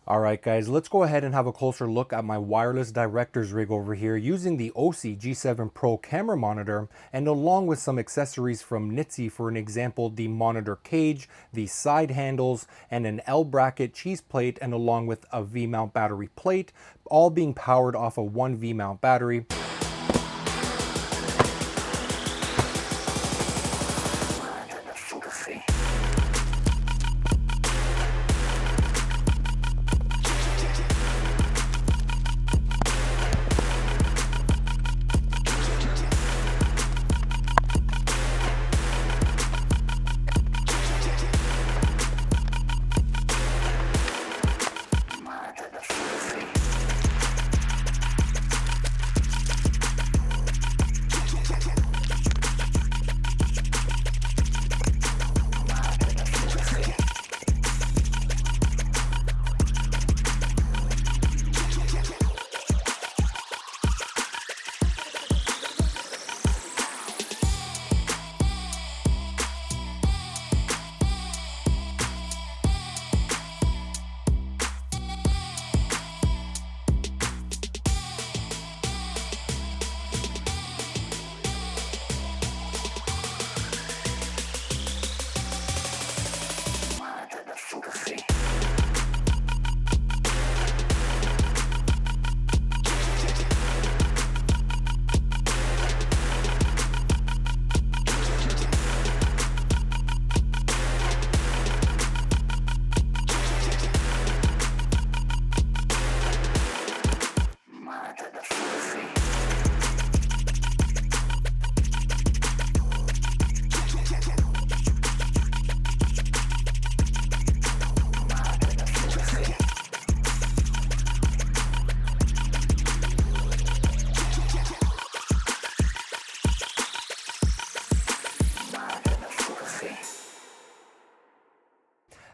Alright guys, let's go ahead and have a closer look at my wireless director's rig over here using the Osee G7 Pro camera monitor and along with some accessories from Nitze, for an example the monitor cage, the side handles, and an L bracket cheese plate, and along with a V-mount battery plate, all being powered off a one V-mount battery.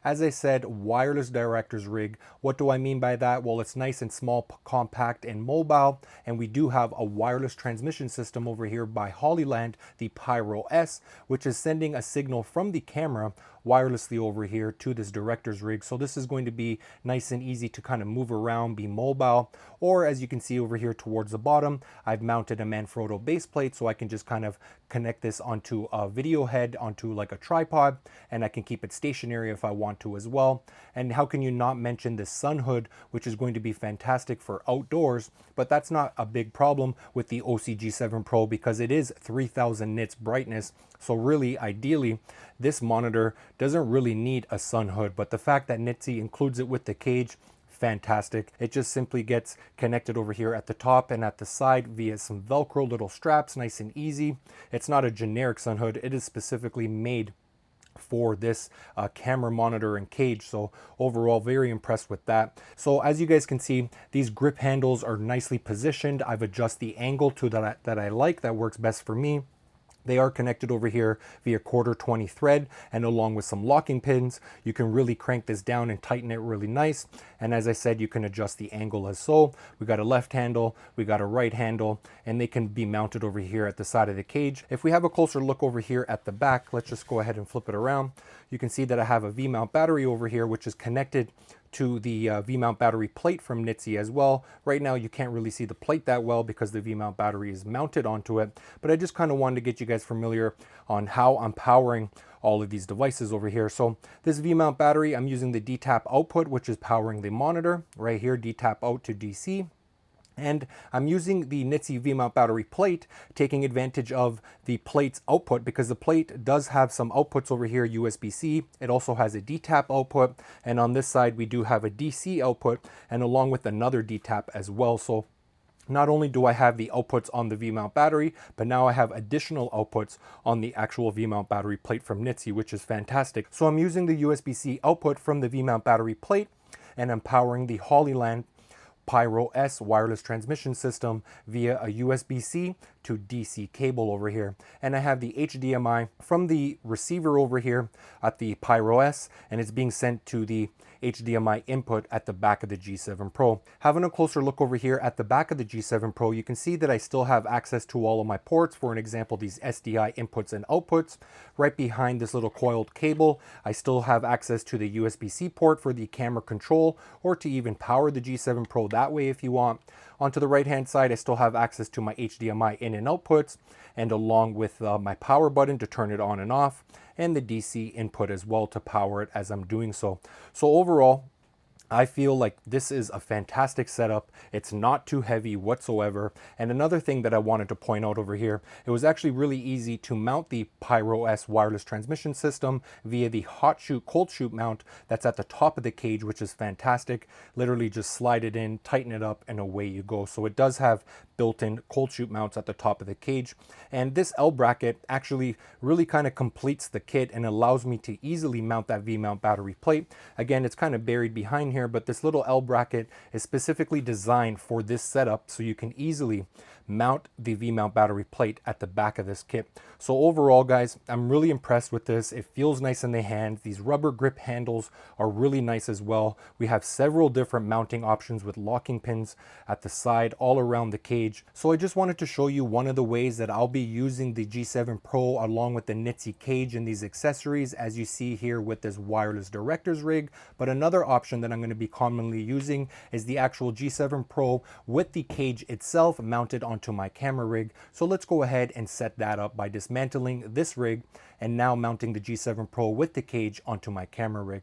As I said, wireless director's rig. What do I mean by that? Well, it's nice and small, compact, and mobile. And we do have a wireless transmission system over here by Hollyland, the Pyro S, which is sending a signal from the camera wirelessly over here to this director's rig. So this is going to be nice and easy to kind of move around, be mobile. Or as you can see over here towards the bottom, I've mounted a Manfrotto base plate so I can just kind of connect this onto a video head, onto like a tripod, and I can keep it stationary if I want to as well. And how can you not mention this sun hood, which is going to be fantastic for outdoors, but that's not a big problem with the Osee G7 Pro because it is 3000 nits brightness. So really, ideally, this monitor doesn't really need a sun hood, but the fact that Nitze includes it with the cage, fantastic. It just simply gets connected over here at the top and at the side via some Velcro little straps, nice and easy. It's not a generic sun hood, it is specifically made for this camera monitor and cage. So overall, very impressed with that. So as you guys can see, these grip handles are nicely positioned. I've adjusted the angle to that I like, that works best for me. They are connected over here via 1/4-20 thread, and along with some locking pins, you can really crank this down and tighten it really nice. And as I said, you can adjust the angle as so. We got a left handle, we got a right handle, and they can be mounted over here at the side of the cage. If we have a closer look over here at the back, let's just go ahead and flip it around. You can see that I have a V-mount battery over here, which is connected to the V-mount battery plate from Nitze as well. Right now you can't really see the plate that well because the V-mount battery is mounted onto it, but I just kind of wanted to get you guys familiar on how I'm powering all of these devices over here. So this V-mount battery, I'm using the D-tap output, which is powering the monitor right here, D-tap out to DC. And I'm using the Nitze V-mount battery plate, taking advantage of the plate's output because the plate does have some outputs over here, USB-C. It also has a D-tap output, and on this side we do have a DC output, and along with another D-tap as well. So not only do I have the outputs on the V-mount battery, but now I have additional outputs on the actual V-mount battery plate from Nitze, which is fantastic. So I'm using the USB-C output from the V-mount battery plate, and I'm powering the Hollyland Pyro S wireless transmission system via a USB-C to DC cable over here. And I have the HDMI from the receiver over here at the Pyro S, and it's being sent to the HDMI input at the back of the G7 Pro. Having a closer look over here at the back of the G7 Pro, you can see that I still have access to all of my ports. For an example, these SDI inputs and outputs. Right behind this little coiled cable, I still have access to the USB-C port for the camera control, or to even power the G7 Pro that way if you want. Onto the right hand side, I still have access to my HDMI in and outputs, and along with my power button to turn it on and off, and the DC input as well to power it as I'm doing so. So overall, I feel like this is a fantastic setup. It's not too heavy whatsoever. And another thing that I wanted to point out over here, it was actually really easy to mount the Pyro S wireless transmission system via the hot shoot, cold shoot mount that's at the top of the cage, which is fantastic. Literally just slide it in, tighten it up, and away you go. So it does have built-in cold shoot mounts at the top of the cage. And this L bracket actually really kind of completes the kit and allows me to easily mount that V-mount battery plate. Again, it's kind of buried behind here, but this little L bracket is specifically designed for this setup, so you can easily mount the V-mount battery plate at the back of this kit. So overall, guys, I'm really impressed with this. It feels nice in the hand. These rubber grip handles are really nice as well. We have several different mounting options with locking pins at the side all around the cage. So I just wanted to show you one of the ways that I'll be using the G7 Pro along with the Nitze Cage and these accessories, as you see here with this wireless director's rig. But another option that I'm going to be commonly using is the actual G7 Pro with the cage itself mounted onto my camera rig. So let's go ahead and set that up by dismantling this rig and now mounting the G7 Pro with the cage onto my camera rig.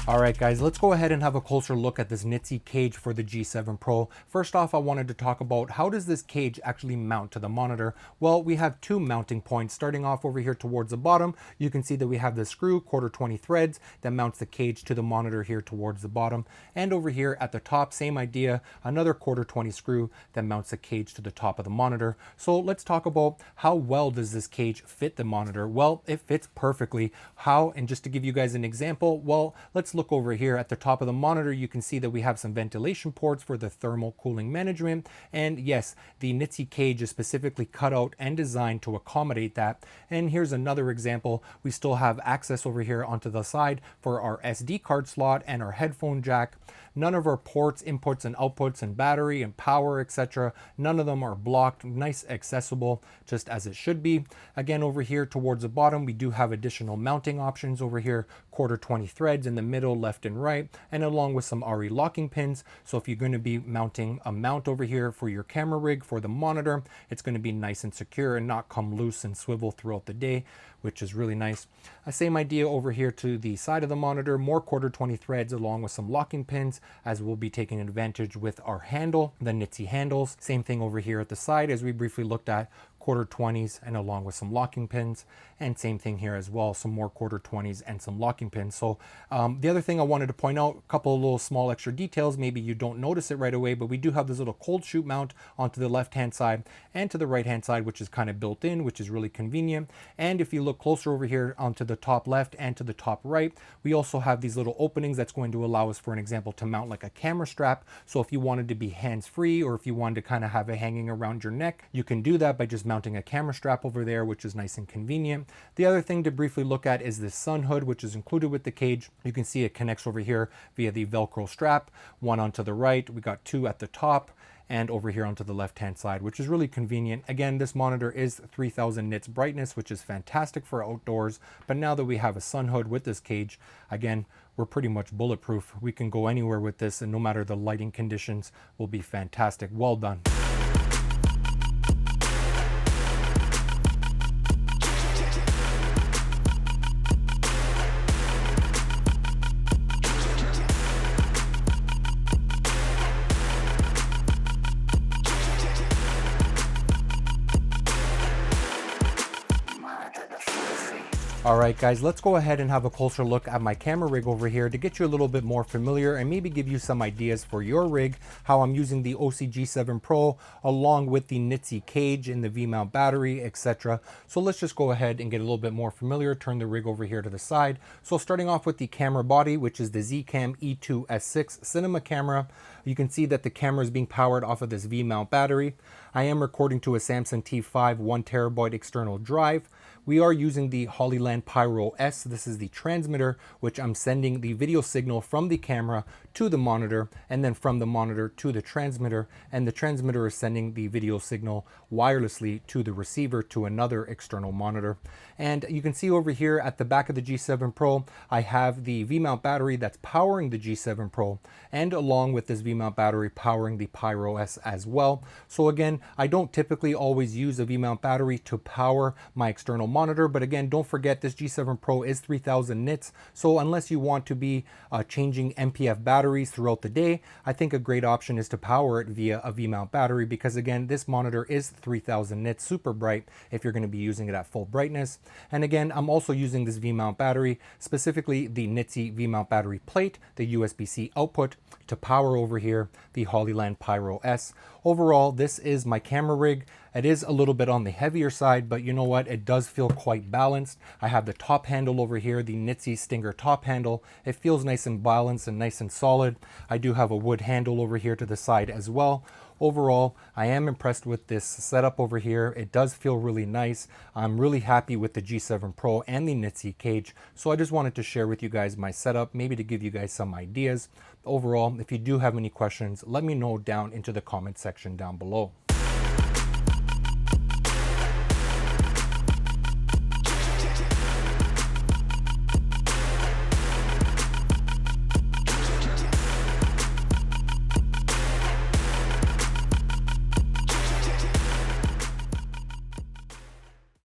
Alright guys, let's go ahead and have a closer look at this Nitze Cage for the G7 Pro. First off, I wanted to talk about how does this cage actually mount to the monitor. Well, we have two mounting points. Starting off over here towards the bottom, you can see that we have the screw, 1/4 threads, that mounts the cage to the monitor here towards the bottom. And over here at the top, same idea, another 1/4 screw that mounts the cage to the top of the monitor. So let's talk about how well does this cage fit the monitor. Well, it fits perfectly. How? And just to give you guys an example, well, let's look over here at the top of the monitor. You can see that we have some ventilation ports for the thermal cooling management. And yes, the Nitze Cage is specifically cut out and designed to accommodate that. And here's another example. We still have access over here onto the side for our SD card slot and our headphone jack. None of our ports, inputs and outputs and battery and power, etc., none of them are blocked. Nice, accessible, just as it should be. Again, over here towards the bottom, we do have additional mounting options over here, 1/4 threads in the middle, left and right, and along with some RE locking pins. So if you're going to be mounting a mount over here for your camera rig for the monitor, it's going to be nice and secure and not come loose and swivel throughout the day, which is really nice. Same idea over here to the side of the monitor, more 1/4 threads along with some locking pins, as we'll be taking advantage with our handle, the Nitze handles. Same thing over here at the side as we briefly looked at, 1/4 and along with some locking pins, and same thing here as well, some more 1/4 and some locking pins. So the other thing I wanted to point out, a couple of little small extra details, maybe you don't notice it right away, but we do have this little cold shoot mount onto the left hand side and to the right hand side, which is kind of built in, which is really convenient. And if you look closer over here onto the top left and to the top right, we also have these little openings that's going to allow us, for an example, to mount like a camera strap. So if you wanted to be hands-free, or if you wanted to kind of have it hanging around your neck, you can do that by just mounting a camera strap over there, which is nice and convenient. The other thing to briefly look at is this sun hood, which is included with the cage. You can see it connects over here via the Velcro strap, one onto the right, we got two at the top, and over here onto the left hand side, which is really convenient. Again, this monitor is 3000 nits brightness, which is fantastic for outdoors. But now that we have a sun hood with this cage, again, we're pretty much bulletproof. We can go anywhere with this, and no matter the lighting conditions, will be fantastic. Well done. All right, guys, let's go ahead and have a closer look at my camera rig over here to get you a little bit more familiar and maybe give you some ideas for your rig, how I'm using the Osee G7 Pro along with the Nitze Cage and the V-mount battery, etc. So let's just go ahead and get a little bit more familiar, turn the rig over here to the side. So starting off with the camera body, which is the Zcam E2 S6 cinema camera. You can see that the camera is being powered off of this V-mount battery. I am recording to a Samsung T5 1TB external drive. We are using the Hollyland Pyro S. This is the transmitter, which I'm sending the video signal from the camera to the monitor, and then from the monitor to the transmitter, and the transmitter is sending the video signal wirelessly to the receiver to another external monitor. And you can see over here at the back of the G7 Pro, I have the V-mount battery that's powering the G7 Pro, and along with this V-mount battery powering the Pyro S as well. So again, I don't typically always use a V-mount battery to power my external monitor, but again, don't forget this G7 Pro is 3000 nits, so unless you want to be changing MPF batteries throughout the day, I think a great option is to power it via a V-mount battery, because again, this monitor is 3000 nits, super bright if you're going to be using it at full brightness. And again, I'm also using this V-mount battery, specifically the Nitze V-mount battery plate, the USB-C output, to power over here the Hollyland Pyro S. Overall, this is my camera rig. It is a little bit on the heavier side, but you know what? It does feel quite balanced. I have the top handle over here, the Nitze Stinger top handle. It feels nice and balanced and nice and solid. I do have a wood handle over here to the side as well. Overall, I am impressed with this setup over here. It does feel really nice. I'm really happy with the G7 Pro and the Nitze Cage. So I just wanted to share with you guys my setup, maybe to give you guys some ideas. Overall, if you do have any questions, let me know down into the comment section down below.